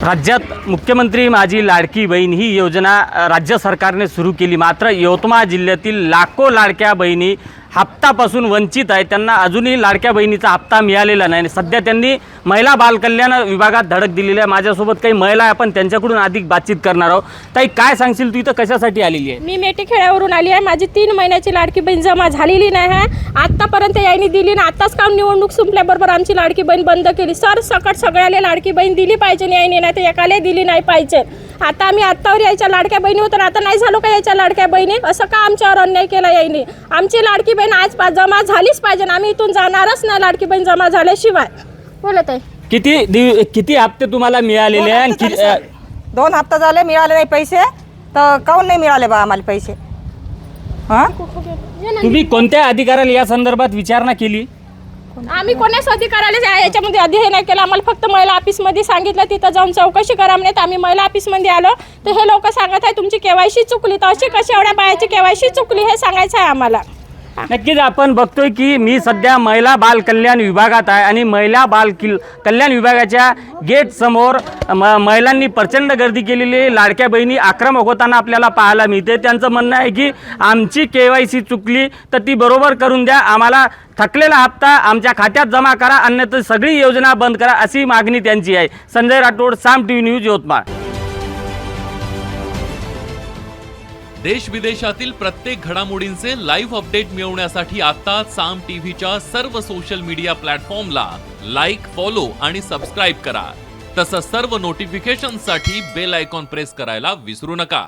राज्यात मुख्यमंत्री माझी लाडकी बहीण ही योजना राज्य सरकारने सुरू केली। मात्र यवतमाळ जिल्ह्यातील लाखो लाडक्या बहिणी हप्त्यापासून वंचित आहेत। त्यांना अजूनही लाडक्या बहिणीचा हप्ता मिळालेला नाही। सध्या त्यांनी महिला बालकल्याण विभागात धडक दिलेली आहे। माझ्यासोबत काही महिला आहे, आपण त्यांच्याकडून अधिक बातचीत करणार आहोत। ताई, काय सांगशील, तू इथं कशासाठी आलेली आहे? मी मेटीखेड्यावरून आली आहे। माझी 3 महिन्याची लाडकी बहीण जमा झालेली नाही आहे आतापर्यंत, यांनी दिली ना। आताच काम निवडणूक संपल्याबरोबर आमची लाडकी बहीण बंद केली। सकट सगळ्याला लाडकी बहीण दिली पाहिजे, यांनी नाही तर एकाला दिली नाही पाहिजे। आता आम्ही आत्तावर यायच्या लाडक्या बहिणी होतो, आता नाही झालो का यायच्या लाडक्या बहिणी? असं का आमच्यावर अन्याय केला यांनी? आमची लाडकी बहीण आज जमा झालीच पाहिजे, आम्ही इथून जाणारच नाही लाडकी बहीण जमा झाल्याशिवाय। बोलत आहे किती हप्ते तुम्हाला मिळालेले आहे? 2 हप्ता झाले मिळाले नाही पैसे, तर काऊन नाही मिळाले बा आम्हाला पैसे? तुम्ही कोणत्या अधिकाऱ्याला या संदर्भात विचारणा केली? आम्ही कोणाच अधिकाऱ्याला याच्यामध्ये हे नाही केलं। आम्हाला फक्त महिला ऑफिसमध्ये सांगितलं तिथं जाऊन चौकशी करा म्हणे। आम्ही महिला ऑफिसमध्ये आलो तर हे लोक सांगत आहे तुमची केवायसी चुकली, तर अशी कशी एवढ्या बायाची केवायसी चुकली हे सांगायचं आहे आम्हाला। नक्कीच आपण बघतोय की मी सध्या महिला बाल कल्याण विभागात आहे आणि महिला बाल कल्याण विभागाच्या गेट समोर महिलांनी प्रचंड गर्दी केलेली। लाडक्या बहिणी आक्रमक होताना आपल्याला पाहायला मिळते। त्यांचं म्हणणं आहे की आमची केवायसी चुकली तर ती बरोबर करून द्या, आम्हाला थकलेला हप्ता आमच्या खात्यात जमा करा, अन्यथा सगळी योजना बंद करा, अशी मागणी त्यांची आहे। संजय राठोड, साम टीव्ही न्यूज, यवतमाळ। देश विदेशातील प्रत्येक घडामोडींचे लाईव्ह अपडेट मिळवण्यासाठी आता साम टीव्हीच्या सर्व सोशल मीडिया प्लॅटफॉर्मला लाईक, फॉलो आणि सबस्क्राईब करा। तसंच सर्व नोटिफिकेशनसाठी बेल आयकॉन प्रेस करायला विसरू नका।